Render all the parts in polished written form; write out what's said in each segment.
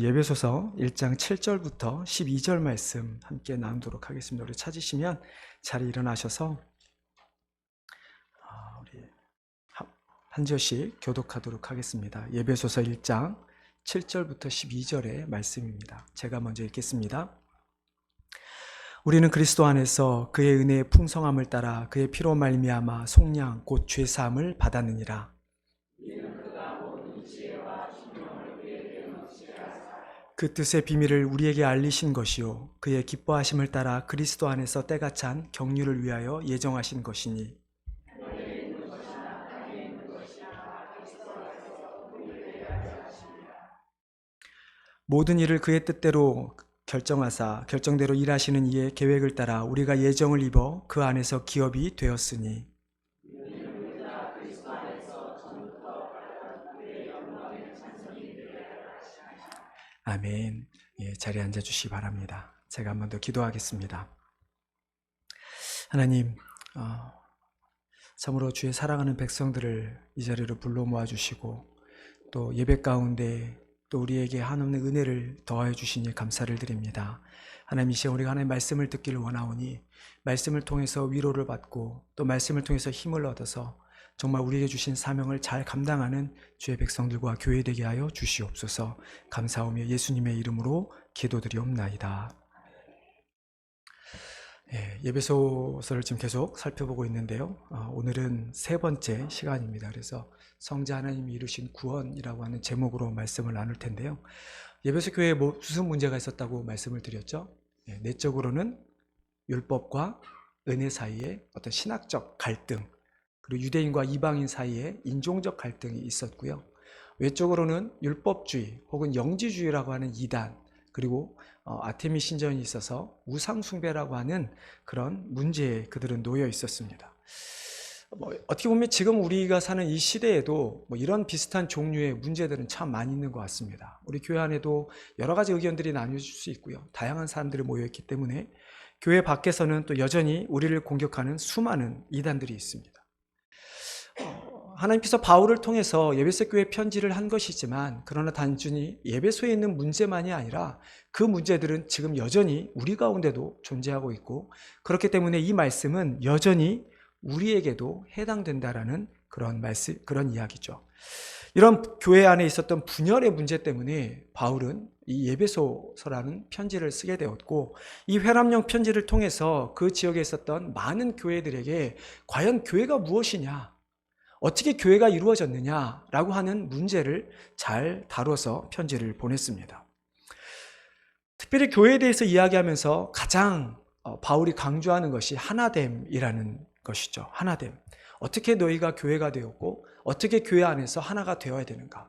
예배소서 1장 7절부터 12절 말씀 함께 나누도록 하겠습니다. 우리 찾으시면 자리 일어나셔서 우리 한 절씩 교독하도록 하겠습니다. 예배소서 1장 7절부터 12절의 말씀입니다. 제가 먼저 읽겠습니다. 우리는 그리스도 안에서 그의 은혜의 풍성함을 따라 그의 피로 말미암아 속량 곧 죄사함을 받았느니라. 그 뜻의 비밀을 우리에게 알리신 것이요 그의 기뻐하심을 따라 그리스도 안에서 때가 찬 경륜을 위하여 예정하신 것이니 모든 일을 그의 뜻대로 결정하사 결정대로 일하시는 이의 계획을 따라 우리가 예정을 입어 그 안에서 기업이 되었으니 아멘. 자리에 앉아주시기 바랍니다. 제가 한 번 더 기도하겠습니다. 하나님, 참으로 주의 사랑하는 백성들을 이 자리로 불러 모아주시고 또 예배 가운데 또 우리에게 한없는 은혜를 더하여 주시니 감사를 드립니다. 하나님, 이 시간 우리가 하나님의 말씀을 듣기를 원하오니 말씀을 통해서 위로를 받고 또 말씀을 통해서 힘을 얻어서 정말 우리에게 주신 사명을 잘 감당하는 주의 백성들과 교회 되게 하여 주시옵소서. 감사하며 예수님의 이름으로 기도드리옵나이다. 예배소서를 지금 계속 살펴보고 있는데요. 오늘은 세 번째 시간입니다. 그래서 성자 하나님이 이루신 구원이라고 하는 제목으로 말씀을 나눌 텐데요. 예배소 교회에 무슨 문제가 있었다고 말씀을 드렸죠? 내적으로는 율법과 은혜 사이에 어떤 신학적 갈등, 그리고 유대인과 이방인 사이에 인종적 갈등이 있었고요. 외적으로는 율법주의 혹은 영지주의라고 하는 이단, 그리고 아테미 신전이 있어서 우상 숭배라고 하는 그런 문제에 그들은 놓여 있었습니다. 어떻게 보면 지금 우리가 사는 이 시대에도 이런 비슷한 종류의 문제들은 참 많이 있는 것 같습니다. 우리 교회 안에도 여러 가지 의견들이 나뉘어질 수 있고요. 다양한 사람들이 모여있기 때문에 교회 밖에서는 또 여전히 우리를 공격하는 수많은 이단들이 있습니다. 하나님께서 바울을 통해서 예배소 교회 편지를 한 것이지만 그러나 단순히 예배소에 있는 문제만이 아니라 그 문제들은 지금 여전히 우리 가운데도 존재하고 있고 그렇기 때문에 이 말씀은 여전히 우리에게도 해당된다라는 그런 이야기죠. 이런 교회 안에 있었던 분열의 문제 때문에 바울은 이 예배소서라는 편지를 쓰게 되었고 이 회람용 편지를 통해서 그 지역에 있었던 많은 교회들에게 과연 교회가 무엇이냐, 어떻게 교회가 이루어졌느냐라고 하는 문제를 잘 다뤄서 편지를 보냈습니다. 특별히 교회에 대해서 이야기하면서 가장 바울이 강조하는 것이 하나됨이라는 것이죠. 하나됨. 어떻게 너희가 교회가 되었고 어떻게 교회 안에서 하나가 되어야 되는가.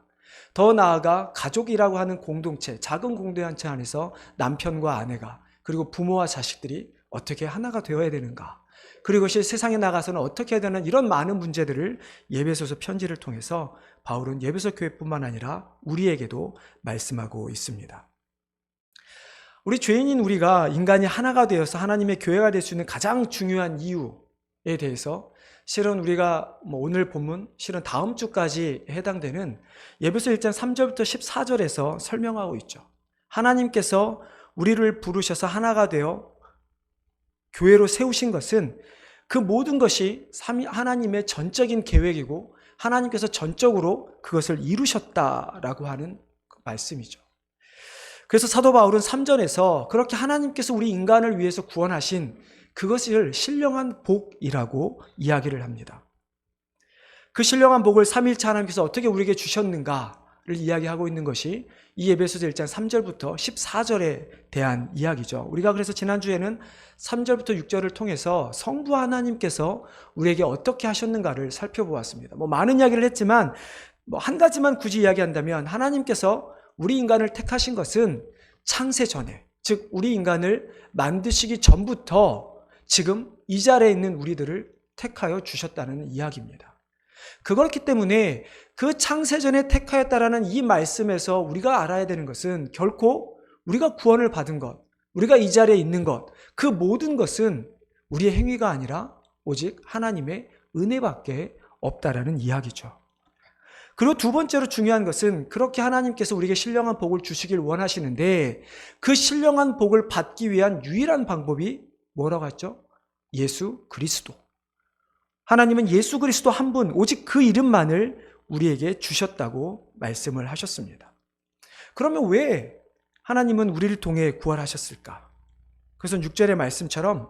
더 나아가 가족이라고 하는 공동체, 작은 공동체 안에서 남편과 아내가 그리고 부모와 자식들이 어떻게 하나가 되어야 되는가. 그리고 세상에 나가서는 어떻게 해야 되는 이런 많은 문제들을 예배소서 편지를 통해서 바울은 예배소 교회뿐만 아니라 우리에게도 말씀하고 있습니다. 우리 죄인인 우리가 인간이 하나가 되어서 하나님의 교회가 될 수 있는 가장 중요한 이유에 대해서 실은 우리가 오늘 본문 실은 다음 주까지 해당되는 예배소 1장 3절부터 14절에서 설명하고 있죠. 하나님께서 우리를 부르셔서 하나가 되어 교회로 세우신 것은 그 모든 것이 하나님의 전적인 계획이고 하나님께서 전적으로 그것을 이루셨다라고 하는 말씀이죠. 그래서 사도 바울은 3절에서 그렇게 하나님께서 우리 인간을 위해서 구원하신 그것을 신령한 복이라고 이야기를 합니다. 그 신령한 복을 3일차 하나님께서 어떻게 우리에게 주셨는가를 이야기하고 있는 것이 이 에베소서 1장 3절부터 14절에 대한 이야기죠. 우리가 그래서 지난주에는 3절부터 6절을 통해서 성부 하나님께서 우리에게 어떻게 하셨는가를 살펴보았습니다. 많은 이야기를 했지만 한 가지만 굳이 이야기한다면 하나님께서 우리 인간을 택하신 것은 창세 전에, 즉 우리 인간을 만드시기 전부터 지금 이 자리에 있는 우리들을 택하여 주셨다는 이야기입니다. 그렇기 때문에 그 창세전에 택하였다라는 이 말씀에서 우리가 알아야 되는 것은 결코 우리가 구원을 받은 것, 우리가 이 자리에 있는 것, 그 모든 것은 우리의 행위가 아니라 오직 하나님의 은혜밖에 없다라는 이야기죠. 그리고 두 번째로 중요한 것은 그렇게 하나님께서 우리에게 신령한 복을 주시길 원하시는데 그 신령한 복을 받기 위한 유일한 방법이 뭐라고 했죠? 예수 그리스도. 하나님은 예수 그리스도 한 분, 오직 그 이름만을 우리에게 주셨다고 말씀을 하셨습니다. 그러면 왜 하나님은 우리를 통해 구원하셨을까? 그래서 6절의 말씀처럼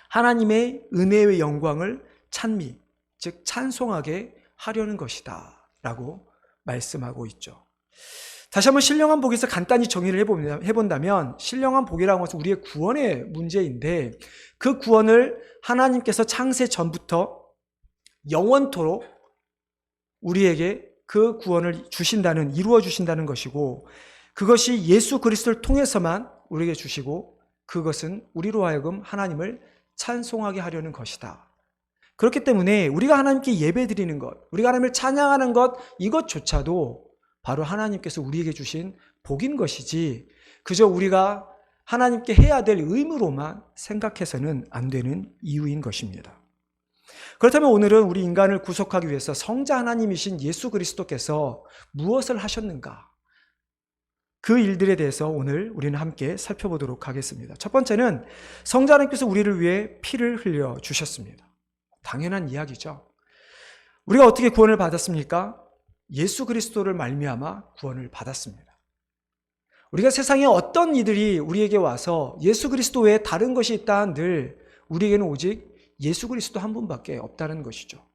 하나님의 은혜의 영광을 찬미, 즉 찬송하게 하려는 것이다 라고 말씀하고 있죠. 다시 한번 신령한 복에서 간단히 정의를 해본다면 신령한 복이라는 것은 우리의 구원의 문제인데 그 구원을 하나님께서 창세 전부터 영원토록 우리에게 그 구원을 이루어 주신다는 것이고 그것이 예수 그리스도를 통해서만 우리에게 주시고 그것은 우리로 하여금 하나님을 찬송하게 하려는 것이다. 그렇기 때문에 우리가 하나님께 예배드리는 것, 우리가 하나님을 찬양하는 것 이것조차도 바로 하나님께서 우리에게 주신 복인 것이지 그저 우리가 하나님께 해야 될 의무로만 생각해서는 안 되는 이유인 것입니다. 그렇다면 오늘은 우리 인간을 구속하기 위해서 성자 하나님이신 예수 그리스도께서 무엇을 하셨는가? 그 일들에 대해서 오늘 우리는 함께 살펴보도록 하겠습니다. 첫 번째는 성자 하나님께서 우리를 위해 피를 흘려 주셨습니다. 당연한 이야기죠. 우리가 어떻게 구원을 받았습니까? 예수 그리스도를 말미암아 구원을 받았습니다. 우리가 세상에 어떤 이들이 우리에게 와서 예수 그리스도 외에 다른 것이 있다 한들 우리에게는 오직 예수 그리스도 한 분밖에 없다는 것이죠.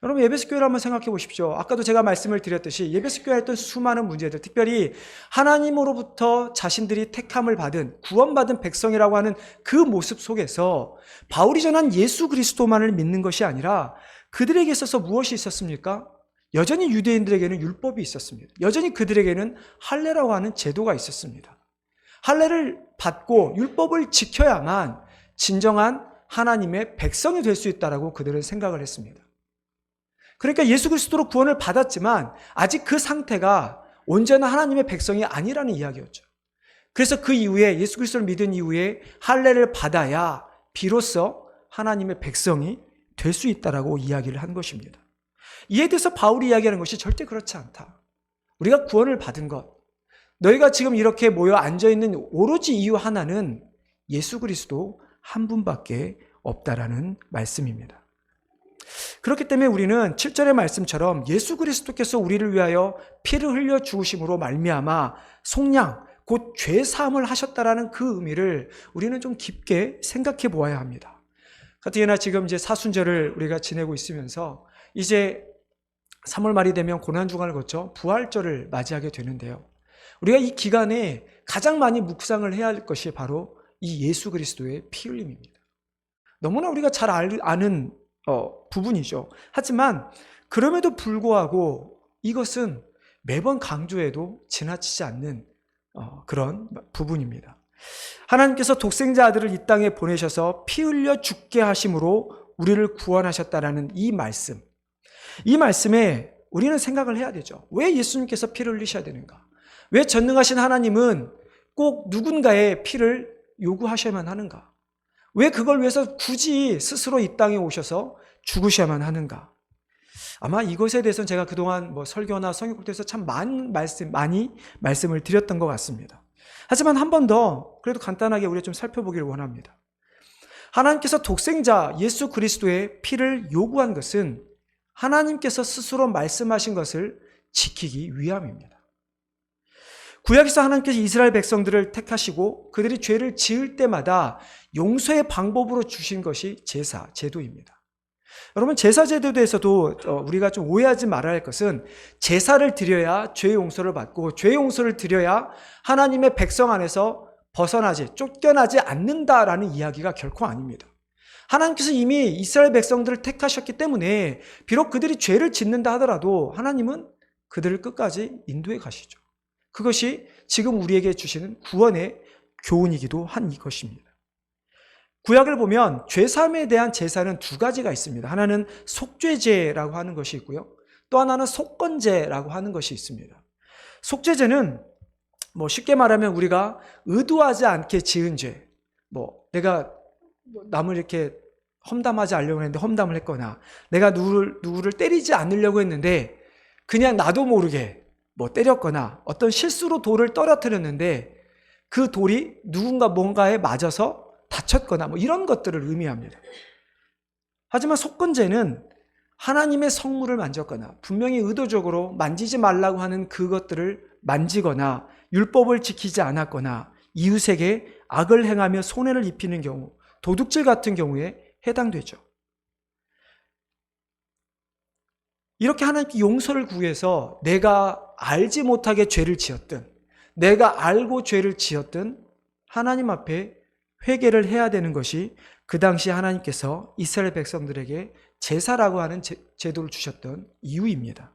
여러분 예배석 교회를 한번 생각해 보십시오. 아까도 제가 말씀을 드렸듯이 예배석 교회에 했던 수많은 문제들, 특별히 하나님으로부터 자신들이 택함을 받은 구원받은 백성이라고 하는 그 모습 속에서 바울이 전한 예수 그리스도만을 믿는 것이 아니라 그들에게 있어서 무엇이 있었습니까? 여전히 유대인들에게는 율법이 있었습니다. 여전히 그들에게는 할례라고 하는 제도가 있었습니다. 할례를 받고 율법을 지켜야만 진정한 하나님의 백성이 될 수 있다라고 그들은 생각을 했습니다. 그러니까 예수 그리스도로 구원을 받았지만 아직 그 상태가 온전한 하나님의 백성이 아니라는 이야기였죠. 그래서 그 이후에 예수 그리스도를 믿은 이후에 할례를 받아야 비로소 하나님의 백성이 될 수 있다라고 이야기를 한 것입니다. 이에 대해서 바울이 이야기하는 것이 절대 그렇지 않다. 우리가 구원을 받은 것, 너희가 지금 이렇게 모여 앉아있는 오로지 이유 하나는 예수 그리스도 한 분밖에 없다라는 말씀입니다. 그렇기 때문에 우리는 7절의 말씀처럼 예수 그리스도께서 우리를 위하여 피를 흘려 죽으심으로 말미암아 속량, 곧 죄 사함을 하셨다라는 그 의미를 우리는 좀 깊게 생각해 보아야 합니다. 특히나 지금 이제 사순절을 우리가 지내고 있으면서 이제 3월 말이 되면 고난주간을 거쳐 부활절을 맞이하게 되는데요. 우리가 이 기간에 가장 많이 묵상을 해야 할 것이 바로 이 예수 그리스도의 피 흘림입니다. 너무나 우리가 잘 아는 부분이죠. 하지만 그럼에도 불구하고 이것은 매번 강조해도 지나치지 않는 그런 부분입니다. 하나님께서 독생자 아들을 이 땅에 보내셔서 피 흘려 죽게 하심으로 우리를 구원하셨다라는 이 말씀에 우리는 생각을 해야 되죠. 왜 예수님께서 피를 흘리셔야 되는가? 왜 전능하신 하나님은 꼭 누군가의 피를 요구하셔야만 하는가? 왜 그걸 위해서 굳이 스스로 이 땅에 오셔서 죽으셔야만 하는가? 아마 이것에 대해서는 제가 그동안 설교나 성경국에서 참 많이 말씀을 드렸던 것 같습니다. 하지만 한 번 더 그래도 간단하게 우리가 좀 살펴보기를 원합니다. 하나님께서 독생자 예수 그리스도의 피를 요구한 것은 하나님께서 스스로 말씀하신 것을 지키기 위함입니다. 구약에서 하나님께서 이스라엘 백성들을 택하시고 그들이 죄를 지을 때마다 용서의 방법으로 주신 것이 제도입니다. 여러분 제사 제도에 대해서도 우리가 좀 오해하지 말아야 할 것은 제사를 드려야 죄 용서를 받고 죄 용서를 드려야 하나님의 백성 안에서 쫓겨나지 않는다라는 이야기가 결코 아닙니다. 하나님께서 이미 이스라엘 백성들을 택하셨기 때문에 비록 그들이 죄를 짓는다 하더라도 하나님은 그들을 끝까지 인도해 가시죠. 그것이 지금 우리에게 주시는 구원의 교훈이기도 한 것입니다. 구약을 보면 죄사함에 대한 제사는 두 가지가 있습니다. 하나는 속죄제라고 하는 것이 있고요. 또 하나는 속건제라고 하는 것이 있습니다. 속죄제는 쉽게 말하면 우리가 의도하지 않게 지은 죄, 내가 남을 이렇게 험담하지 않으려고 했는데 험담을 했거나 내가 누구를 때리지 않으려고 했는데 그냥 나도 모르게 뭐 때렸거나 어떤 실수로 돌을 떨어뜨렸는데 그 돌이 누군가 뭔가에 맞아서 다쳤거나 뭐 이런 것들을 의미합니다. 하지만 속건제는 하나님의 성물을 만졌거나 분명히 의도적으로 만지지 말라고 하는 그것들을 만지거나 율법을 지키지 않았거나 이웃에게 악을 행하며 손해를 입히는 경우, 도둑질 같은 경우에 해당되죠. 이렇게 하나님께 용서를 구해서 내가 알지 못하게 죄를 지었든 내가 알고 죄를 지었든 하나님 앞에 회개를 해야 되는 것이 그 당시 하나님께서 이스라엘 백성들에게 제사라고 하는 제도를 주셨던 이유입니다.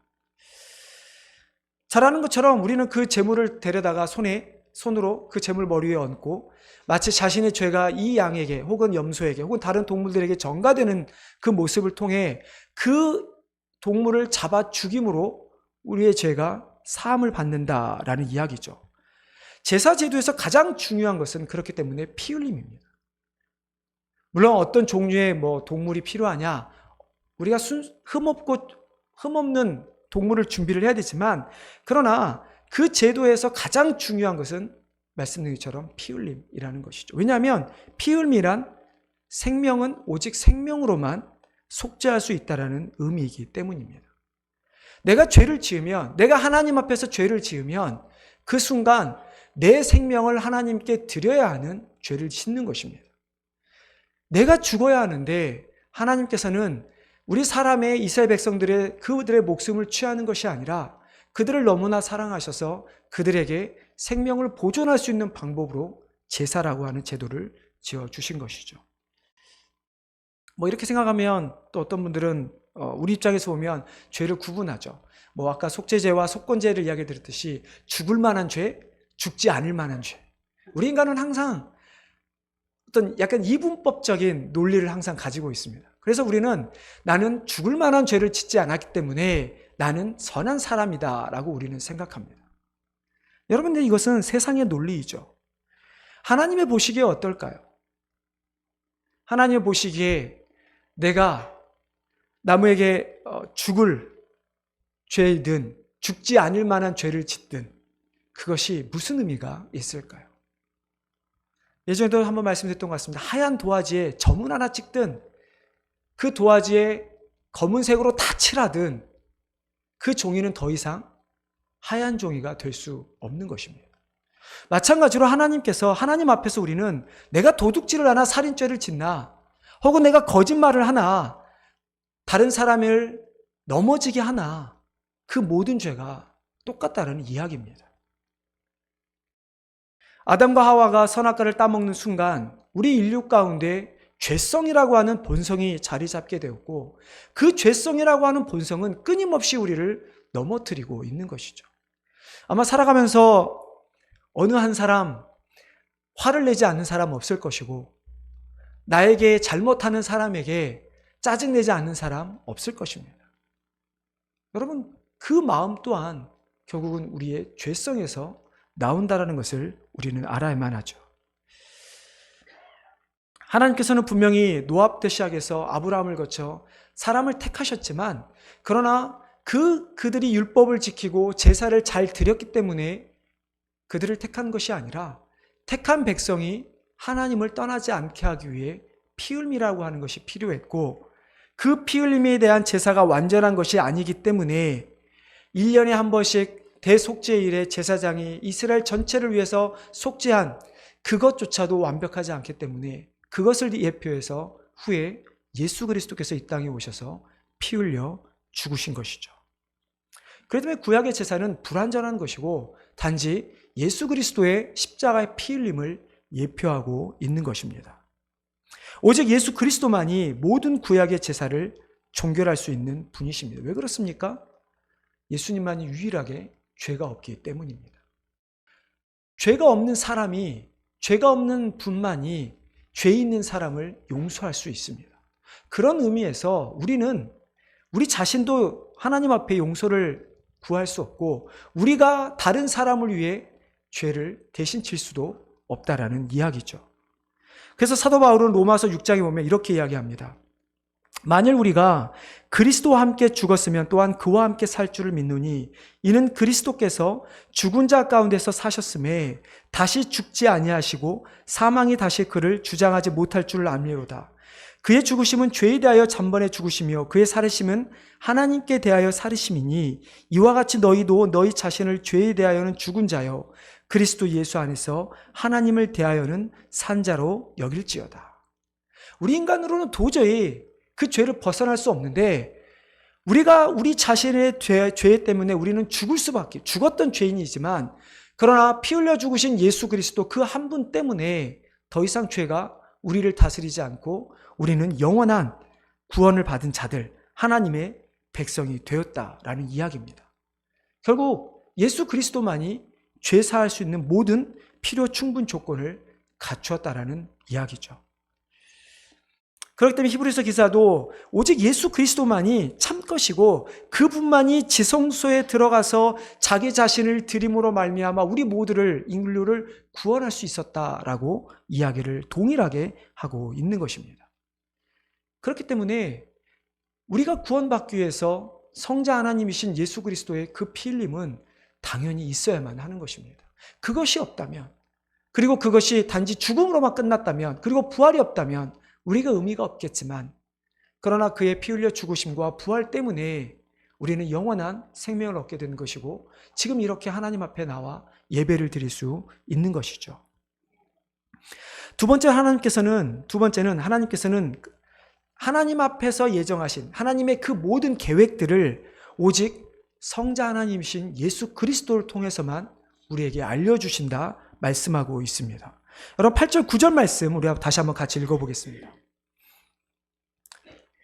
잘 아는 것처럼 우리는 그 제물을 데려다가 손으로 그 제물 머리 위에 얹고 마치 자신의 죄가 이 양에게 혹은 염소에게 혹은 다른 동물들에게 전가되는 그 모습을 통해 그 동물을 잡아 죽임으로 우리의 죄가 사함을 받는다라는 이야기죠. 제사 제도에서 가장 중요한 것은 그렇기 때문에 피 흘림입니다. 물론 어떤 종류의 동물이 필요하냐, 우리가 흠없는 동물을 준비를 해야 되지만, 그러나 그 제도에서 가장 중요한 것은 말씀드린 것처럼 피 흘림이라는 것이죠. 왜냐하면 피 흘림이란 생명은 오직 생명으로만 속죄할 수 있다는 의미이기 때문입니다. 내가 죄를 지으면, 내가 하나님 앞에서 죄를 지으면 그 순간 내 생명을 하나님께 드려야 하는 죄를 짓는 것입니다. 내가 죽어야 하는데 하나님께서는 우리 사람의 이스라엘 백성들의 그들의 목숨을 취하는 것이 아니라 그들을 너무나 사랑하셔서 그들에게 생명을 보존할 수 있는 방법으로 제사라고 하는 제도를 지어주신 것이죠. 이렇게 생각하면 또 어떤 분들은 우리 입장에서 보면 죄를 구분하죠. 아까 속죄죄와 속건죄를 이야기 드렸듯이 죽을 만한 죄, 죽지 않을 만한 죄. 우리 인간은 항상 어떤 약간 이분법적인 논리를 항상 가지고 있습니다. 그래서 우리는 나는 죽을 만한 죄를 짓지 않았기 때문에 나는 선한 사람이다 라고 우리는 생각합니다. 여러분들, 이것은 세상의 논리이죠. 하나님의 보시기에 어떨까요? 하나님의 보시기에 내가 남에게 죽을 죄이든 죽지 않을 만한 죄를 짓든 그것이 무슨 의미가 있을까요? 예전에도 한번 말씀드렸던 것 같습니다. 하얀 도화지에 점은 하나 찍든 그 도화지에 검은색으로 다 칠하든 그 종이는 더 이상 하얀 종이가 될 수 없는 것입니다. 마찬가지로 하나님께서, 하나님 앞에서 우리는 내가 도둑질을 하나 살인죄를 짓나 혹은 내가 거짓말을 하나 다른 사람을 넘어지게 하나 그 모든 죄가 똑같다는 이야기입니다. 아담과 하와가 선악과를 따먹는 순간 우리 인류 가운데 죄성이라고 하는 본성이 자리 잡게 되었고 그 죄성이라고 하는 본성은 끊임없이 우리를 넘어뜨리고 있는 것이죠. 아마 살아가면서 어느 한 사람 화를 내지 않는 사람 없을 것이고 나에게 잘못하는 사람에게 짜증내지 않는 사람 없을 것입니다. 여러분, 그 마음 또한 결국은 우리의 죄성에서 나온다는 것을 우리는 알아야만 하죠. 하나님께서는 분명히 노아 때 시작해서 아브라함을 거쳐 사람을 택하셨지만 그러나 그들이 율법을 지키고 제사를 잘 드렸기 때문에 그들을 택한 것이 아니라 택한 백성이 하나님을 떠나지 않게 하기 위해 피 흘림이라고 하는 것이 필요했고 그 피 흘림에 대한 제사가 완전한 것이 아니기 때문에 1년에 한 번씩 대속죄일에 제사장이 이스라엘 전체를 위해서 속죄한 그것조차도 완벽하지 않기 때문에 그것을 예표해서 후에 예수 그리스도께서 이 땅에 오셔서 피 흘려 죽으신 것이죠. 그렇기 때문에 구약의 제사는 불완전한 것이고 단지 예수 그리스도의 십자가의 피 흘림을 예표하고 있는 것입니다. 오직 예수 그리스도만이 모든 구약의 제사를 종결할 수 있는 분이십니다. 왜 그렇습니까? 예수님만이 유일하게 죄가 없기 때문입니다. 죄가 없는 사람이, 죄가 없는 분만이 죄 있는 사람을 용서할 수 있습니다. 그런 의미에서 우리는 우리 자신도 하나님 앞에 용서를 구할 수 없고 우리가 다른 사람을 위해 죄를 대신 질 수도 없다라는 이야기죠. 그래서 사도 바울은 로마서 6장에 보면 이렇게 이야기합니다. 만일 우리가 그리스도와 함께 죽었으면 또한 그와 함께 살 줄을 믿노니 이는 그리스도께서 죽은 자 가운데서 사셨음에 다시 죽지 아니하시고 사망이 다시 그를 주장하지 못할 줄을 압니로다. 그의 죽으심은 죄에 대하여 단번에 죽으시며 그의 살으심은 하나님께 대하여 살으심이니 이와 같이 너희도 너희 자신을 죄에 대하여는 죽은 자요 그리스도 예수 안에서 하나님을 대하여는 산 자로 여길지어다. 우리 인간으로는 도저히 그 죄를 벗어날 수 없는데 우리가 우리 자신의 죄 때문에 우리는 죽을 수밖에, 죽었던 죄인이지만 그러나 피 흘려 죽으신 예수 그리스도 그 한 분 때문에 더 이상 죄가 우리를 다스리지 않고 우리는 영원한 구원을 받은 자들, 하나님의 백성이 되었다라는 이야기입니다. 결국 예수 그리스도만이 죄 사할 수 있는 모든 필요 충분 조건을 갖추었다라는 이야기죠. 그렇기 때문에 히브리서 기사도 오직 예수 그리스도만이 참 것이고 그분만이 지성소에 들어가서 자기 자신을 드림으로 말미암아 우리 모두를, 인류를 구원할 수 있었다라고 이야기를 동일하게 하고 있는 것입니다. 그렇기 때문에 우리가 구원받기 위해서 성자 하나님이신 예수 그리스도의 그 피 흘림은 당연히 있어야만 하는 것입니다. 그것이 없다면, 그리고 그것이 단지 죽음으로만 끝났다면, 그리고 부활이 없다면 우리가 의미가 없겠지만, 그러나 그의 피 흘려 죽으심과 부활 때문에 우리는 영원한 생명을 얻게 되는 것이고 지금 이렇게 하나님 앞에 나와 예배를 드릴 수 있는 것이죠. 두 번째는 하나님께서는 하나님 앞에서 예정하신 하나님의 그 모든 계획들을 오직 성자 하나님이신 예수 그리스도를 통해서만 우리에게 알려주신다 말씀하고 있습니다. 여러분 8절 9절 말씀 우리가 다시 한번 같이 읽어보겠습니다.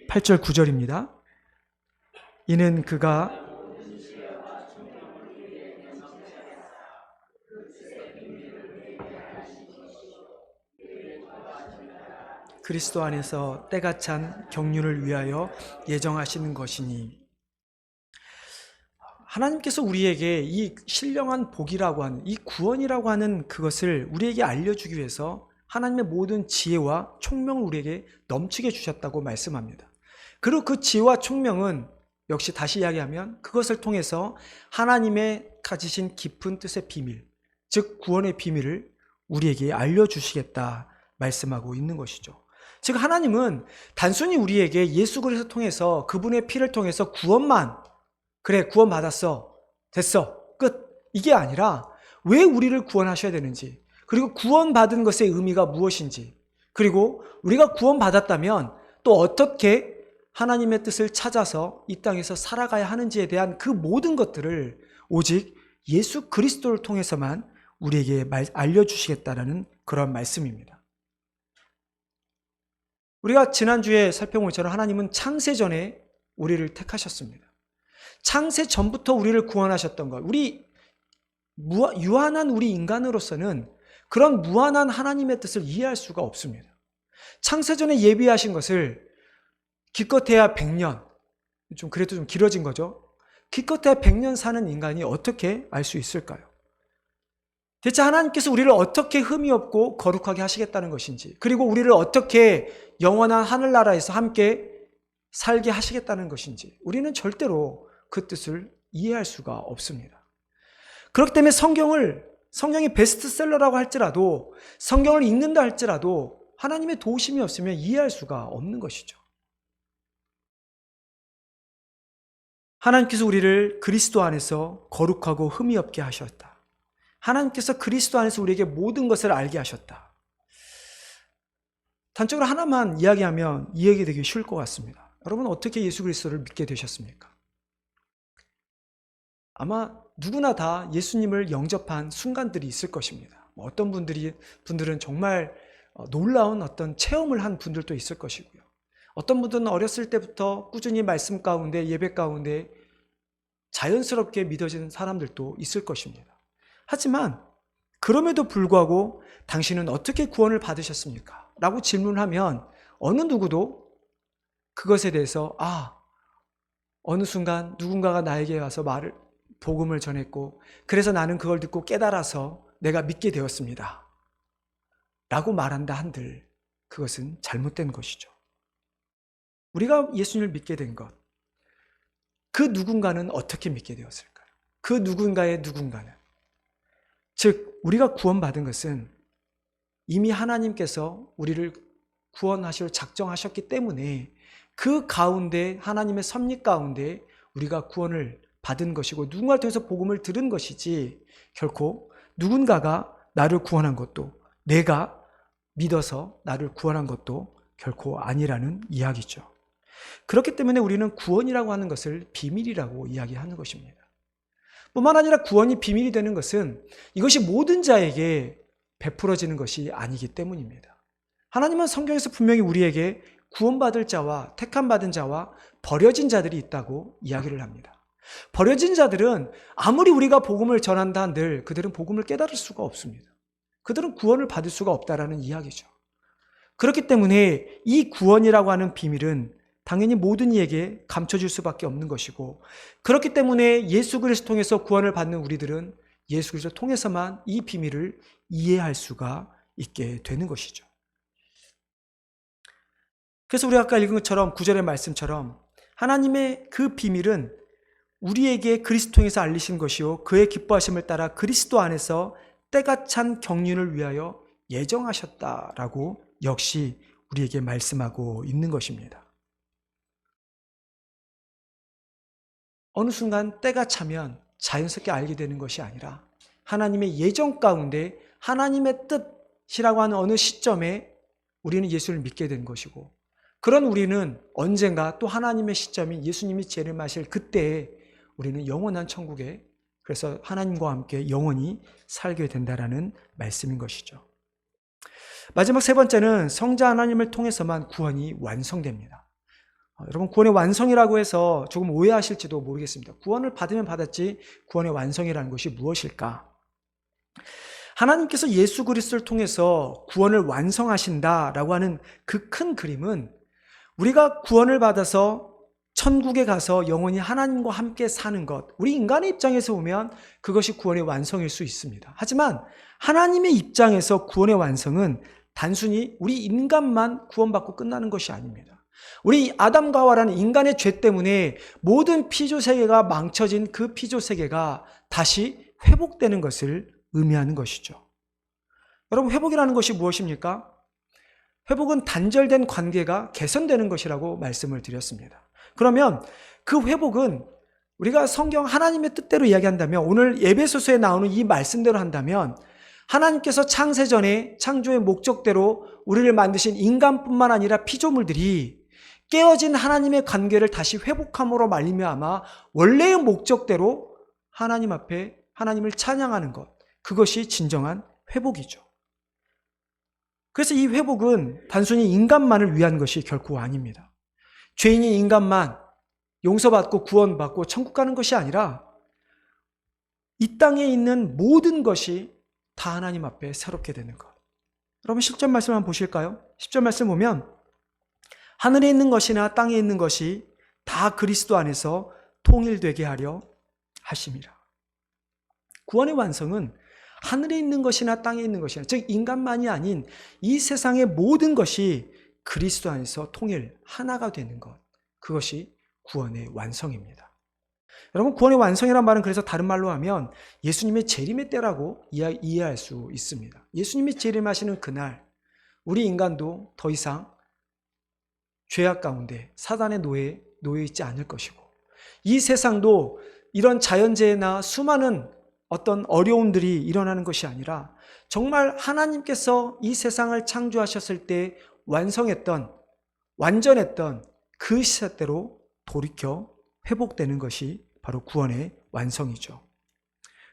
8절 9절입니다. 이는 그가 그리스도 안에서 때가 찬 경륜을 위하여 예정하시는 것이니, 하나님께서 우리에게 이 신령한 복이라고 하는, 이 구원이라고 하는 그것을 우리에게 알려주기 위해서 하나님의 모든 지혜와 총명을 우리에게 넘치게 주셨다고 말씀합니다. 그리고 그 지혜와 총명은 역시 다시 이야기하면 그것을 통해서 하나님의 가지신 깊은 뜻의 비밀, 즉 구원의 비밀을 우리에게 알려주시겠다 말씀하고 있는 것이죠. 즉 하나님은 단순히 우리에게 예수 그리스도를 통해서, 그분의 피를 통해서 구원만, 그래 구원받았어, 됐어, 끝, 이게 아니라 왜 우리를 구원하셔야 되는지, 그리고 구원받은 것의 의미가 무엇인지, 그리고 우리가 구원받았다면 또 어떻게 하나님의 뜻을 찾아서 이 땅에서 살아가야 하는지에 대한 그 모든 것들을 오직 예수 그리스도를 통해서만 우리에게 알려주시겠다라는 그런 말씀입니다. 우리가 지난주에 살펴본 것처럼 하나님은 창세 전에 우리를 택하셨습니다. 창세 전부터 우리를 구원하셨던 것, 유한한 우리 인간으로서는 그런 무한한 하나님의 뜻을 이해할 수가 없습니다. 창세 전에 예비하신 것을 기껏해야 100년, 그래도 좀 길어진 거죠. 기껏해야 100년 사는 인간이 어떻게 알 수 있을까요? 대체 하나님께서 우리를 어떻게 흠이 없고 거룩하게 하시겠다는 것인지, 그리고 우리를 어떻게 영원한 하늘나라에서 함께 살게 하시겠다는 것인지 우리는 절대로 그 뜻을 이해할 수가 없습니다. 그렇기 때문에 성경이 베스트셀러라고 할지라도, 성경을 읽는다 할지라도 하나님의 도우심이 없으면 이해할 수가 없는 것이죠. 하나님께서 우리를 그리스도 안에서 거룩하고 흠이 없게 하셨다. 하나님께서 그리스도 안에서 우리에게 모든 것을 알게 하셨다. 단적으로 하나만 이야기하면 이해되기 쉬울 것 같습니다. 여러분 어떻게 예수 그리스도를 믿게 되셨습니까? 아마 누구나 다 예수님을 영접한 순간들이 있을 것입니다. 어떤 분들은 정말 놀라운 어떤 체험을 한 분들도 있을 것이고요. 어떤 분들은 어렸을 때부터 꾸준히 말씀 가운데, 예배 가운데 자연스럽게 믿어지는 사람들도 있을 것입니다. 하지만 그럼에도 불구하고 당신은 어떻게 구원을 받으셨습니까? 라고 질문하면 어느 누구도 그것에 대해서 어느 순간 누군가가 나에게 와서 복음을 전했고 그래서 나는 그걸 듣고 깨달아서 내가 믿게 되었습니다 라고 말한다 한들 그것은 잘못된 것이죠. 우리가 예수님을 믿게 된 것, 그 누군가는 어떻게 믿게 되었을까요? 그 누군가의 누군가는, 즉 우리가 구원받은 것은 이미 하나님께서 우리를 구원하시려 작정하셨기 때문에 그 가운데, 하나님의 섭리 가운데 우리가 구원을 받은 것이고 누군가를 통해서 복음을 들은 것이지, 결코 누군가가 나를 구원한 것도, 내가 믿어서 나를 구원한 것도 결코 아니라는 이야기죠. 그렇기 때문에 우리는 구원이라고 하는 것을 비밀이라고 이야기하는 것입니다. 뿐만 아니라 구원이 비밀이 되는 것은 이것이 모든 자에게 베풀어지는 것이 아니기 때문입니다. 하나님은 성경에서 분명히 우리에게 구원받을 자와 택함받은 자와 버려진 자들이 있다고 이야기를 합니다. 버려진 자들은 아무리 우리가 복음을 전한다 한들 그들은 복음을 깨달을 수가 없습니다. 그들은 구원을 받을 수가 없다라는 이야기죠. 그렇기 때문에 이 구원이라고 하는 비밀은 당연히 모든 이에게 감춰질 수밖에 없는 것이고, 그렇기 때문에 예수 그리스도 통해서 구원을 받는 우리들은 예수 그리스도 통해서만 이 비밀을 이해할 수가 있게 되는 것이죠. 그래서 우리가 아까 읽은 것처럼 9절의 말씀처럼 하나님의 그 비밀은 우리에게 그리스도 통해서 알리신 것이요 그의 기뻐하심을 따라 그리스도 안에서 때가 찬 경륜을 위하여 예정하셨다라고 역시 우리에게 말씀하고 있는 것입니다. 어느 순간 때가 차면 자연스럽게 알게 되는 것이 아니라 하나님의 예정 가운데 하나님의 뜻이라고 하는 어느 시점에 우리는 예수를 믿게 된 것이고, 그런 우리는 언젠가 또 하나님의 시점인 예수님이 재림하실 그때에 우리는 영원한 천국에, 그래서 하나님과 함께 영원히 살게 된다라는 말씀인 것이죠. 마지막 세 번째는 성자 하나님을 통해서만 구원이 완성됩니다. 여러분, 구원의 완성이라고 해서 조금 오해하실지도 모르겠습니다. 구원을 받으면 받았지 구원의 완성이라는 것이 무엇일까? 하나님께서 예수 그리스도를 통해서 구원을 완성하신다라고 하는 그 큰 그림은 우리가 구원을 받아서 천국에 가서 영원히 하나님과 함께 사는 것, 우리 인간의 입장에서 보면 그것이 구원의 완성일 수 있습니다. 하지만 하나님의 입장에서 구원의 완성은 단순히 우리 인간만 구원받고 끝나는 것이 아닙니다. 우리 아담과 하와라는 인간의 죄 때문에 모든 피조세계가 망쳐진 그 피조세계가 다시 회복되는 것을 의미하는 것이죠. 여러분, 회복이라는 것이 무엇입니까? 회복은 단절된 관계가 개선되는 것이라고 말씀을 드렸습니다. 그러면 그 회복은 우리가 성경 하나님의 뜻대로 이야기한다면, 오늘 에베소서에 나오는 이 말씀대로 한다면 하나님께서 창세전에 창조의 목적대로 우리를 만드신 인간뿐만 아니라 피조물들이 깨어진 하나님의 관계를 다시 회복함으로 말미암아 원래의 목적대로 하나님 앞에 하나님을 찬양하는 것, 그것이 진정한 회복이죠. 그래서 이 회복은 단순히 인간만을 위한 것이 결코 아닙니다. 죄인인 인간만 용서받고 구원받고 천국 가는 것이 아니라 이 땅에 있는 모든 것이 다 하나님 앞에 새롭게 되는 것. 여러분, 10절 말씀 한번 보실까요? 10절 말씀 보면 하늘에 있는 것이나 땅에 있는 것이 다 그리스도 안에서 통일되게 하려 하심이라. 구원의 완성은 하늘에 있는 것이나 땅에 있는 것이나, 즉 인간만이 아닌 이 세상의 모든 것이 그리스도 안에서 통일, 하나가 되는 것, 그것이 구원의 완성입니다. 여러분, 구원의 완성이란 말은 그래서 다른 말로 하면 예수님의 재림의 때라고 이해할 수 있습니다. 예수님이 재림하시는 그날 우리 인간도 더 이상 죄악 가운데 사단의 노예에 놓여 있지 않을 것이고, 이 세상도 이런 자연재해나 수많은 어떤 어려움들이 일어나는 것이 아니라 정말 하나님께서 이 세상을 창조하셨을 때 완전했던 그 시대대로 돌이켜 회복되는 것이 바로 구원의 완성이죠.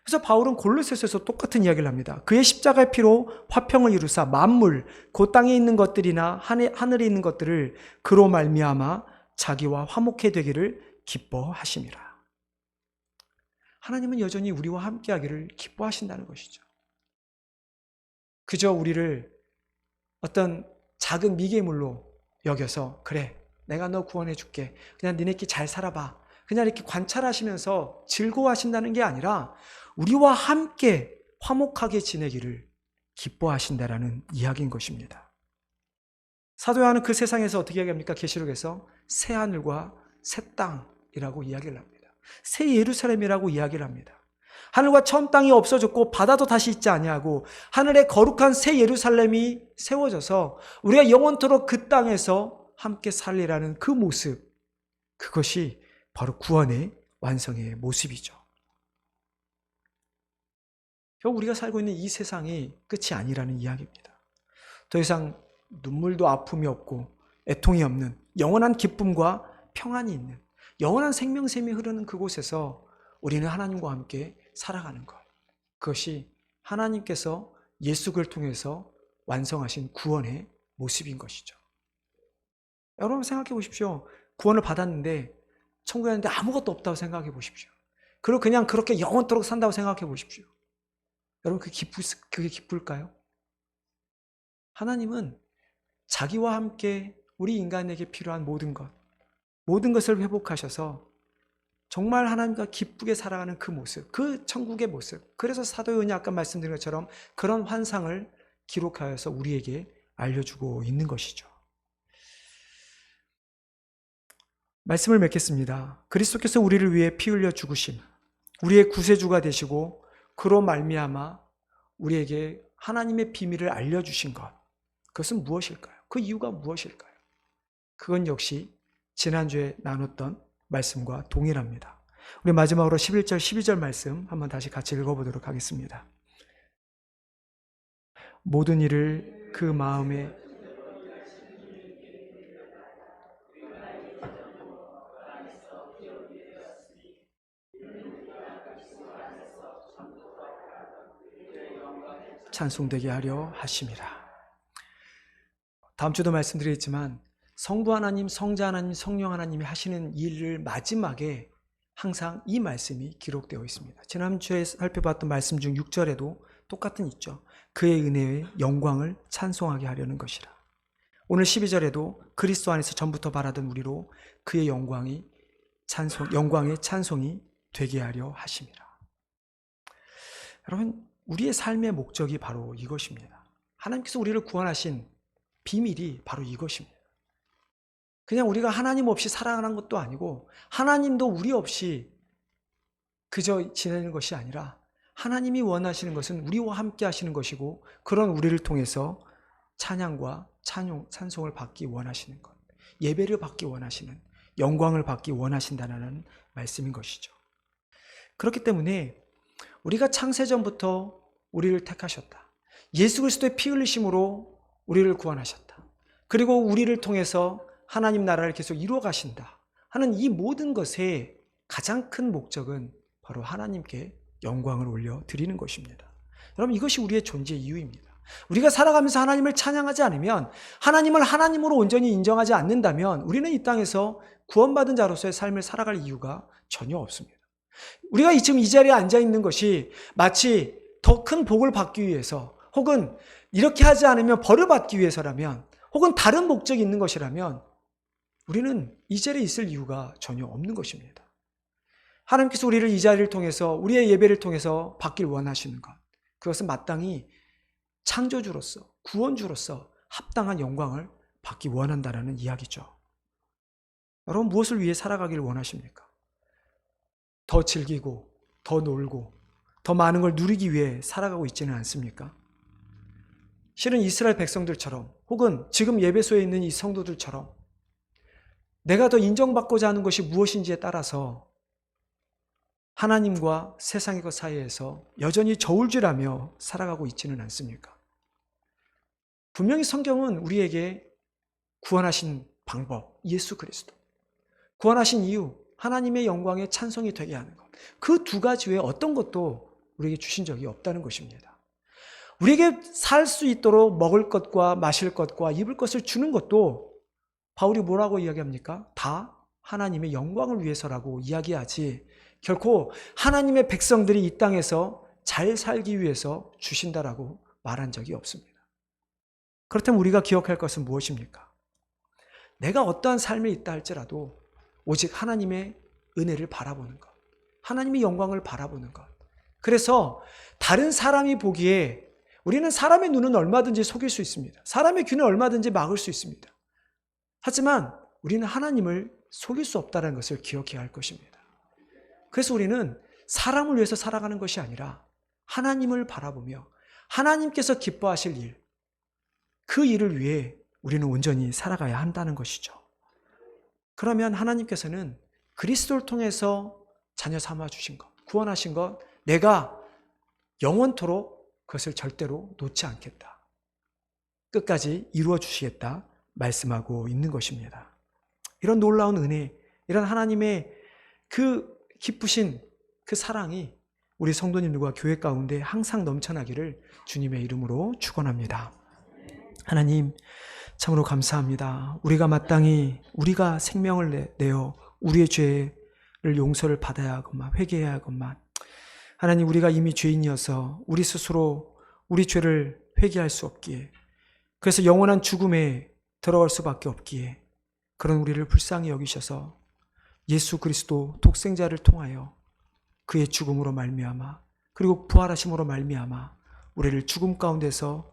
그래서 바울은 골로새서에서 똑같은 이야기를 합니다. 그의 십자가의 피로 화평을 이루사 만물, 그 땅에 있는 것들이나 하늘에 있는 것들을 그로 말미암아 자기와 화목해 되기를 기뻐하심이라. 하나님은 여전히 우리와 함께하기를 기뻐하신다는 것이죠. 그저 우리를 어떤 작은 미개물로 여겨서, 그래, 내가 너 구원해 줄게, 그냥 니네끼리 잘 살아봐, 그냥 이렇게 관찰하시면서 즐거워하신다는 게 아니라 우리와 함께 화목하게 지내기를 기뻐하신다라는 이야기인 것입니다. 사도 요한은 그 세상에서 어떻게 이야기합니까? 계시록에서 새 하늘과 새 땅이라고 이야기를 합니다. 새 예루살렘이라고 이야기를 합니다. 하늘과 처음 땅이 없어졌고 바다도 다시 있지 아니하고 하늘에 거룩한 새 예루살렘이 세워져서 우리가 영원토록 그 땅에서 함께 살리라는 그 모습, 그것이 바로 구원의 완성의 모습이죠. 결국 우리가 살고 있는 이 세상이 끝이 아니라는 이야기입니다. 더 이상 눈물도 아픔이 없고 애통이 없는 영원한 기쁨과 평안이 있는 영원한 생명샘이 흐르는 그곳에서 우리는 하나님과 함께 살아가는 것. 그것이 하나님께서 예수 그리스도를 통해서 완성하신 구원의 모습인 것이죠. 여러분 생각해 보십시오. 구원을 받았는데 천국에 갔는데 아무것도 없다고 생각해 보십시오. 그리고 그냥 그렇게 영원토록 산다고 생각해 보십시오. 여러분 그게 기쁠까요? 하나님은 자기와 함께 우리 인간에게 필요한 모든 것을 회복하셔서 정말 하나님과 기쁘게 살아가는 그 모습, 그 천국의 모습. 그래서 사도 요한이 아까 말씀드린 것처럼 그런 환상을 기록하여서 우리에게 알려주고 있는 것이죠. 말씀을 맺겠습니다. 그리스도께서 우리를 위해 피 흘려 죽으심, 우리의 구세주가 되시고 그로 말미암아 우리에게 하나님의 비밀을 알려주신 것, 그것은 무엇일까요? 그 이유가 무엇일까요? 그건 역시 지난주에 나눴던 말씀과 동일합니다. 우리 마지막으로 11절, 12절 말씀 한번 다시 같이 읽어보도록 하겠습니다. 모든 일을 그 마음에 찬송되게 하려 하심이라. 다음 주도 말씀드리겠지만 성부 하나님, 성자 하나님, 성령 하나님이 하시는 일을 마지막에 항상 이 말씀이 기록되어 있습니다. 지난주에 살펴봤던 말씀 중 6절에도 똑같은 있죠. 그의 은혜의 영광을 찬송하게 하려는 것이라. 오늘 12절에도 그리스도 안에서 전부터 바라던 우리로 그의 영광의 찬송이 되게 하려 하심이라. 여러분, 우리의 삶의 목적이 바로 이것입니다. 하나님께서 우리를 구원하신 비밀이 바로 이것입니다. 그냥 우리가 하나님 없이 살아가는 것도 아니고 하나님도 우리 없이 그저 지내는 것이 아니라 하나님이 원하시는 것은 우리와 함께 하시는 것이고 그런 우리를 통해서 찬양과 찬송을 받기 원하시는 것, 예배를 받기 원하시는, 영광을 받기 원하신다는 말씀인 것이죠. 그렇기 때문에 우리가 창세전부터 우리를 택하셨다. 예수 그리스도의 피 흘리심으로 우리를 구원하셨다. 그리고 우리를 통해서 하나님 나라를 계속 이루어 가신다 하는 이 모든 것의 가장 큰 목적은 바로 하나님께 영광을 올려드리는 것입니다. 여러분, 이것이 우리의 존재의 이유입니다. 우리가 살아가면서 하나님을 찬양하지 않으면, 하나님을 하나님으로 온전히 인정하지 않는다면 우리는 이 땅에서 구원받은 자로서의 삶을 살아갈 이유가 전혀 없습니다. 우리가 지금 이 자리에 앉아있는 것이 마치 더 큰 복을 받기 위해서, 혹은 이렇게 하지 않으면 벌을 받기 위해서라면, 혹은 다른 목적이 있는 것이라면 우리는 이 자리에 있을 이유가 전혀 없는 것입니다. 하나님께서 우리를 이 자리를 통해서, 우리의 예배를 통해서 받길 원하시는 것, 그것은 마땅히 창조주로서, 구원주로서 합당한 영광을 받기 원한다는 이야기죠. 여러분, 무엇을 위해 살아가길 원하십니까? 더 즐기고, 더 놀고, 더 많은 걸 누리기 위해 살아가고 있지는 않습니까? 실은 이스라엘 백성들처럼, 혹은 지금 예배소에 있는 이 성도들처럼 내가 더 인정받고자 하는 것이 무엇인지에 따라서 하나님과 세상의 것 사이에서 여전히 저울질하며 살아가고 있지는 않습니까? 분명히 성경은 우리에게 구원하신 방법, 예수 그리스도, 구원하신 이유, 하나님의 영광에 찬송이 되게 하는 것, 그 두 가지 외에 어떤 것도 우리에게 주신 적이 없다는 것입니다. 우리에게 살 수 있도록 먹을 것과 마실 것과 입을 것을 주는 것도 바울이 뭐라고 이야기합니까? 다 하나님의 영광을 위해서라고 이야기하지, 결코 하나님의 백성들이 이 땅에서 잘 살기 위해서 주신다라고 말한 적이 없습니다. 그렇다면 우리가 기억할 것은 무엇입니까? 내가 어떠한 삶에 있다 할지라도 오직 하나님의 은혜를 바라보는 것, 하나님의 영광을 바라보는 것. 그래서 다른 사람이 보기에 우리는 사람의 눈은 얼마든지 속일 수 있습니다. 사람의 귀는 얼마든지 막을 수 있습니다. 하지만 우리는 하나님을 속일 수 없다는 것을 기억해야 할 것입니다. 그래서 우리는 사람을 위해서 살아가는 것이 아니라 하나님을 바라보며 하나님께서 기뻐하실 일, 그 일을 위해 우리는 온전히 살아가야 한다는 것이죠. 그러면 하나님께서는 그리스도를 통해서 자녀 삼아 주신 것, 구원하신 것, 내가 영원토록 그것을 절대로 놓지 않겠다, 끝까지 이루어 주시겠다 말씀하고 있는 것입니다. 이런 놀라운 은혜, 이런 하나님의 그 기쁘신 그 사랑이 우리 성도님들과 교회 가운데 항상 넘쳐나기를 주님의 이름으로 축원합니다. 하나님 참으로 감사합니다. 우리가 마땅히 우리가 생명을 내어 우리의 죄를 용서를 받아야 하건만, 회개해야 하건만, 하나님 우리가 이미 죄인이어서 우리 스스로 우리 죄를 회개할 수 없기에, 그래서 영원한 죽음에 들어갈 수밖에 없기에 그런 우리를 불쌍히 여기셔서 예수 그리스도 독생자를 통하여 그의 죽음으로 말미암아 그리고 부활하심으로 말미암아 우리를 죽음 가운데서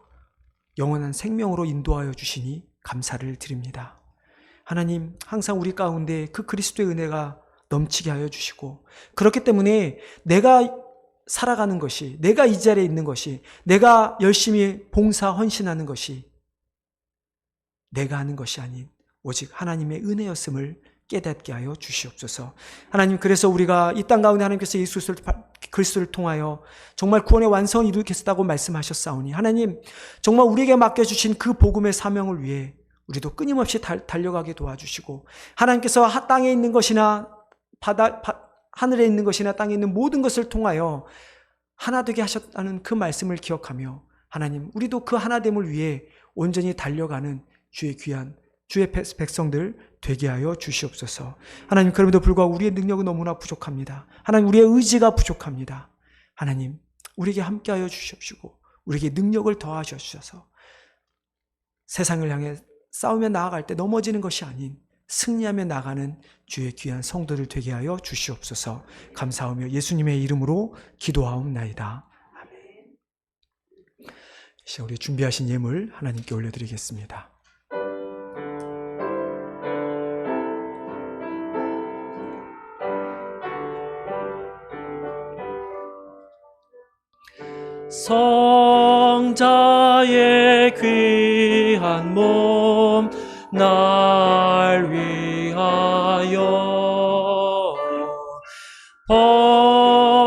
영원한 생명으로 인도하여 주시니 감사를 드립니다. 하나님 항상 우리 가운데 그 그리스도의 은혜가 넘치게 하여 주시고, 그렇기 때문에 내가 살아가는 것이, 내가 이 자리에 있는 것이, 내가 열심히 봉사 헌신하는 것이 내가 하는 것이 아닌 오직 하나님의 은혜였음을 깨닫게 하여 주시옵소서. 하나님, 그래서 우리가 이 땅 가운데 하나님께서 예수 그리스도를 통하여 정말 구원의 완성을 이루겠다고 말씀하셨사오니, 하나님 정말 우리에게 맡겨주신 그 복음의 사명을 위해 우리도 끊임없이 달려가게 도와주시고, 하나님께서 땅에 있는 것이나 하늘에 있는 것이나 땅에 있는 모든 것을 통하여 하나 되게 하셨다는 그 말씀을 기억하며, 하나님 우리도 그 하나됨을 위해 온전히 달려가는 주의 귀한 주의 백성들 되게 하여 주시옵소서. 하나님, 그럼에도 불구하고 우리의 능력은 너무나 부족합니다. 하나님, 우리의 의지가 부족합니다. 하나님, 우리에게 함께하여 주시옵시고 우리에게 능력을 더하셔 주셔서 세상을 향해 싸우며 나아갈 때 넘어지는 것이 아닌 승리하며 나가는 주의 귀한 성도들 되게 하여 주시옵소서. 감사하며 예수님의 이름으로 기도하옵나이다. 아멘. 이제 우리 준비하신 예물 하나님께 올려드리겠습니다. 성자의 귀한 몸 날 위하여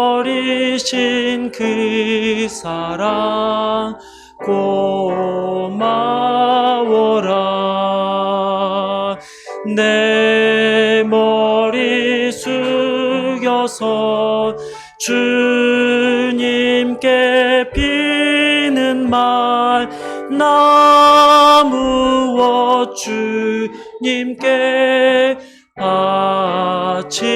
버리신 그 사랑 고마워라. 내 머리 숙여서 주님께 비는 말 나무어 주님께 바치리까.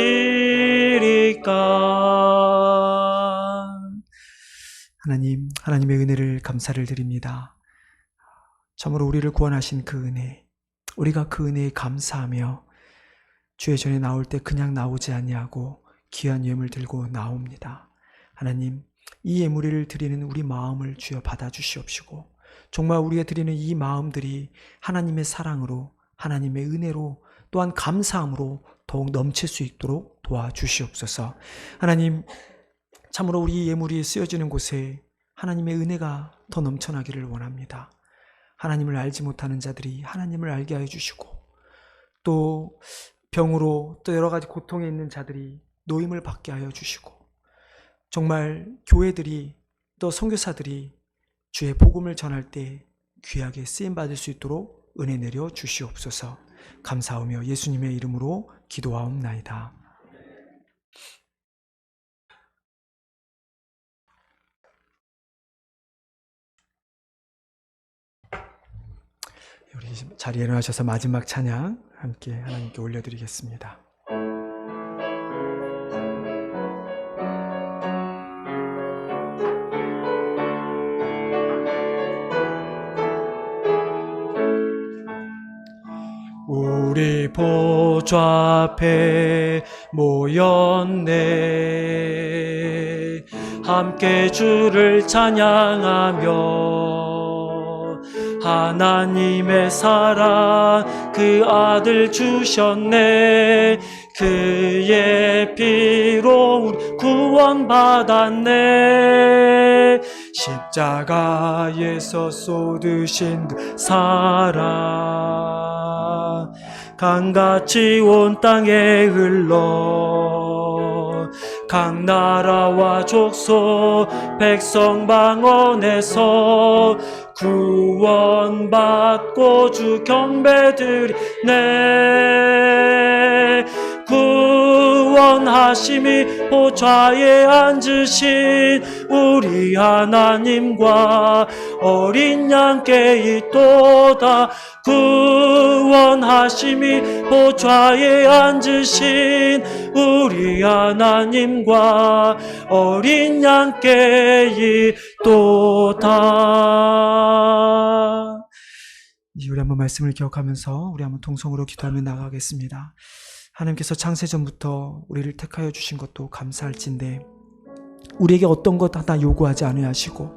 하나님, 하나님의 은혜를 감사를 드립니다. 참으로 우리를 구원하신 그 은혜, 우리가 그 은혜에 감사하며 주의 전에 나올 때 그냥 나오지 아니하고 귀한 예물 들고 나옵니다. 하나님, 이 예물을 드리는 우리 마음을 주여 받아주시옵시고, 정말 우리가 드리는 이 마음들이 하나님의 사랑으로, 하나님의 은혜로, 또한 감사함으로 더욱 넘칠 수 있도록 도와주시옵소서. 하나님, 참으로 우리 예물이 쓰여지는 곳에 하나님의 은혜가 더 넘쳐나기를 원합니다. 하나님을 알지 못하는 자들이 하나님을 알게 하여 주시고, 또 병으로 또 여러 가지 고통에 있는 자들이 노임을 받게 하여 주시고, 정말 교회들이 또 선교사들이 주의 복음을 전할 때 귀하게 쓰임받을 수 있도록 은혜 내려 주시옵소서. 감사하며 예수님의 이름으로 기도하옵나이다. 우리 자리에 일어나셔서 마지막 찬양 함께 하나님께 올려드리겠습니다. 우리 보좌 앞에 모였네. 함께 주를 찬양하며 하나님의 사랑 그 아들 주셨네. 그의 피로 우리 구원받았네. 십자가에서 쏟으신 그 사랑 강같이 온 땅에 흘러 각 나라와 족속 백성 방언에서 구원받고 주 경배드리네. 구원하심이 보좌에 앉으신 우리 하나님과 어린 양께 있도다. 구원하심이 보좌에 앉으신 우리 하나님과 어린 양께 있도다. 우리 한번 말씀을 기억하면서 우리 한번 동성으로 기도하며 나가겠습니다. 하나님께서 창세전부터 우리를 택하여 주신 것도 감사할진데 우리에게 어떤 것 하나 요구하지 아니하시고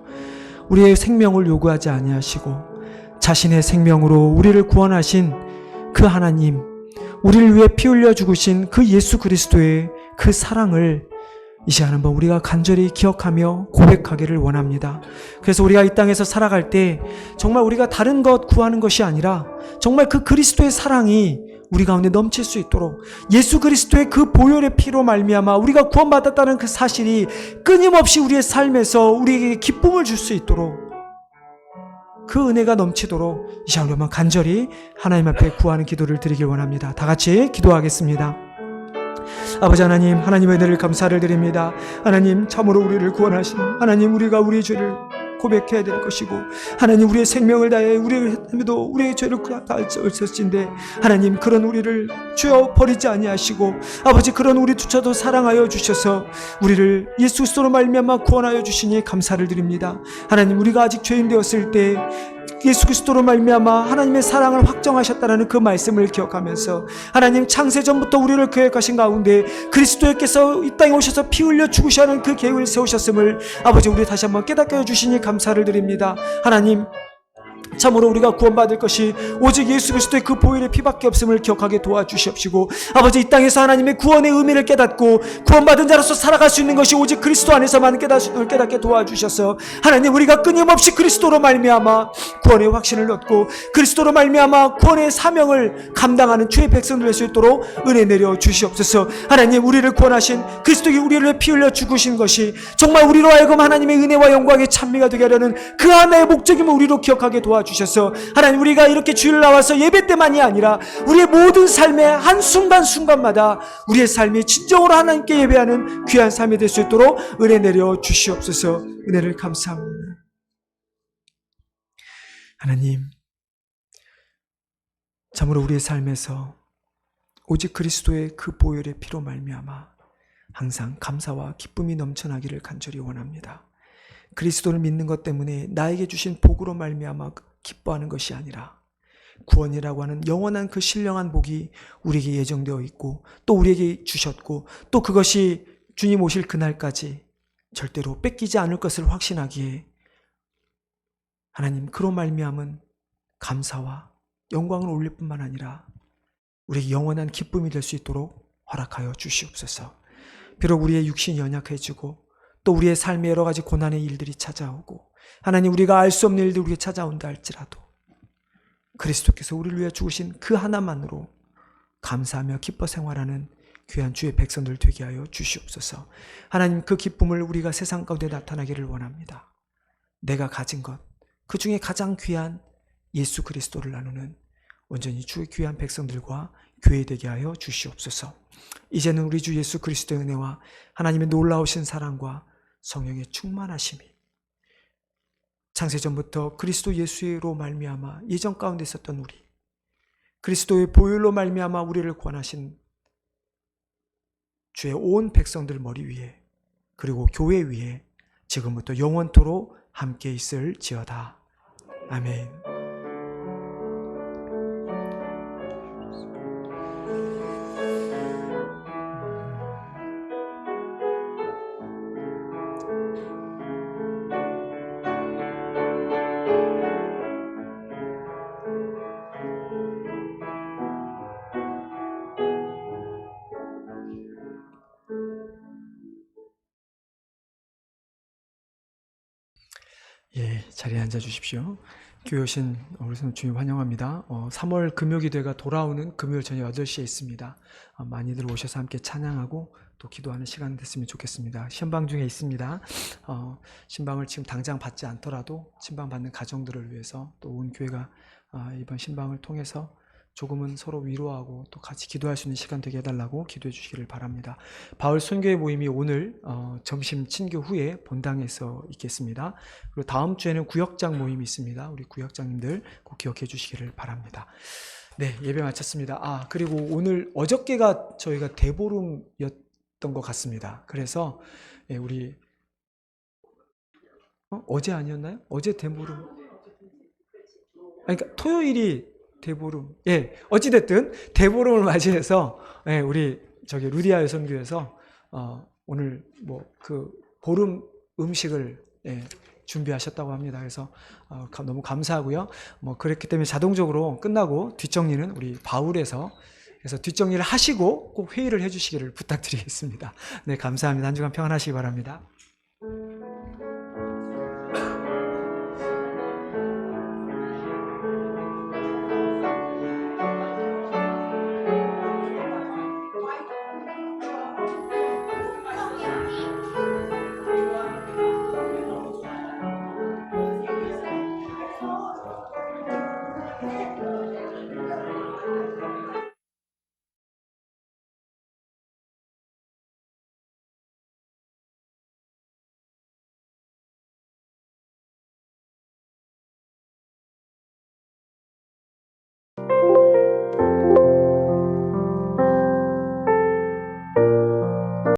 우리의 생명을 요구하지 아니하시고 자신의 생명으로 우리를 구원하신 그 하나님, 우리를 위해 피 흘려 죽으신 그 예수 그리스도의 그 사랑을 이 시간 한번 우리가 간절히 기억하며 고백하기를 원합니다. 그래서 우리가 이 땅에서 살아갈 때 정말 우리가 다른 것 구하는 것이 아니라 정말 그 그리스도의 사랑이 우리 가운데 넘칠 수 있도록 예수 그리스도의 그 보혈의 피로 말미암아 우리가 구원받았다는 그 사실이 끊임없이 우리의 삶에서 우리에게 기쁨을 줄 수 있도록 그 은혜가 넘치도록 이 시간 우리만 간절히 하나님 앞에 구하는 기도를 드리길 원합니다. 다 같이 기도하겠습니다. 아버지 하나님, 하나님의 은혜를 감사를 드립니다. 하나님, 참으로 우리를 구원하신 하나님, 우리가 우리 죄를 고백해야 될 것이고 하나님 우리의 생명을 다해 우리의 죄를 다할지인데 하나님 그런 우리를 주여 버리지 아니하시고 아버지 그런 우리조차도 사랑하여 주셔서 우리를 예수 그리스도로 말미암아 구원하여 주시니 감사를 드립니다. 하나님 우리가 아직 죄인 되었을 때 예수 그리스도로 말미암아 하나님의 사랑을 확정하셨다는 그 말씀을 기억하면서 하나님 창세전부터 우리를 계획하신 가운데 그리스도께서 이 땅에 오셔서 피 흘려 죽으셔야 하는 그 계획을 세우셨음을 아버지 우리 다시 한번 깨닫게 해주시니 감사를 드립니다. 하나님 참으로 우리가 구원받을 것이 오직 예수 그리스도의 그 보혈의 피밖에 없음을 기억하게 도와주시옵시고 아버지 이 땅에서 하나님의 구원의 의미를 깨닫고 구원받은 자로서 살아갈 수 있는 것이 오직 그리스도 안에서만 깨닫게 도와주셔서 하나님 우리가 끊임없이 그리스도로 말미암아 구원의 확신을 얻고 그리스도로 말미암아 구원의 사명을 감당하는 주의 백성들 될 수 있도록 은혜 내려 주시옵소서. 하나님 우리를 구원하신 그리스도가 우리를 피 흘려 죽으신 것이 정말 우리로 하여금 하나님의 은혜와 영광의 찬미가 되게 하려는 그 하나의 목적임을 우리로 기억하게 도와주셔서 하나님 우리가 이렇게 주일 나와서 예배 때만이 아니라 우리의 모든 삶의 한순간순간마다 우리의 삶이 진정으로 하나님께 예배하는 귀한 삶이 될 수 있도록 은혜 내려 주시옵소서. 은혜를 감사합니다. 하나님 참으로 우리의 삶에서 오직 그리스도의 그 보혈의 피로 말미암아 항상 감사와 기쁨이 넘쳐나기를 간절히 원합니다. 그리스도를 믿는 것 때문에 나에게 주신 복으로 말미암아 기뻐하는 것이 아니라 구원이라고 하는 영원한 그 신령한 복이 우리에게 예정되어 있고 또 우리에게 주셨고 또 그것이 주님 오실 그날까지 절대로 뺏기지 않을 것을 확신하기에 하나님 그로 말미암은 감사와 영광을 올릴 뿐만 아니라 우리에게 영원한 기쁨이 될 수 있도록 허락하여 주시옵소서. 비록 우리의 육신이 연약해지고 또 우리의 삶에 여러 가지 고난의 일들이 찾아오고 하나님 우리가 알 수 없는 일들이 우리에게 찾아온다 할지라도 그리스도께서 우리를 위해 죽으신 그 하나만으로 감사하며 기뻐 생활하는 귀한 주의 백성들 되게 하여 주시옵소서. 하나님 그 기쁨을 우리가 세상 가운데 나타나기를 원합니다. 내가 가진 것 그 중에 가장 귀한 예수 그리스도를 나누는 온전히 주의 귀한 백성들과 교회 되게 하여 주시옵소서. 이제는 우리 주 예수 그리스도의 은혜와 하나님의 놀라우신 사랑과 성령의 충만하심이 창세전부터 그리스도 예수로 말미암아 예정 가운데 있었던 우리 그리스도의 보혈로 말미암아 우리를 구원하신 주의 온 백성들 머리 위에 그리고 교회 위에 지금부터 영원토록 함께 있을지어다. 아멘. 자리에 앉아 주십시오. 교회 오신 우리 성도 주님 환영합니다. 3월 금요기도회가 돌아오는 금요일 저녁 8시에 있습니다. 많이들 오셔서 함께 찬양하고 또 기도하는 시간 됐으면 좋겠습니다. 신방 중에 있습니다. 신방을 지금 당장 받지 않더라도 신방 받는 가정들을 위해서 또 온 교회가 이번 신방을 통해서 조금은 서로 위로하고 또 같이 기도할 수 있는 시간 되게 해달라고 기도해 주시기를 바랍니다. 바울 선교회 모임이 오늘 점심 친교 후에 본당에서 있겠습니다. 그리고 다음 주에는 구역장 모임이 있습니다. 우리 구역장님들 꼭 기억해 주시기를 바랍니다. 네, 예배 마쳤습니다. 그리고 오늘 어저께가 저희가 대보름이었던 것 같습니다. 그래서 우리 어제 아니었나요? 어제 대보름. 그러니까 토요일이 대보름. 어찌됐든 대보름을 맞이해서 우리 루디아 여성교회에서 오늘 그 보름 음식을 준비하셨다고 합니다. 그래서 너무 감사하고요. 그렇기 때문에 자동적으로 끝나고 뒷정리는 우리 바울에서 그래서 뒷정리를 하시고 꼭 회의를 해주시기를 부탁드리겠습니다. 네, 감사합니다. 한 주간 평안하시기 바랍니다.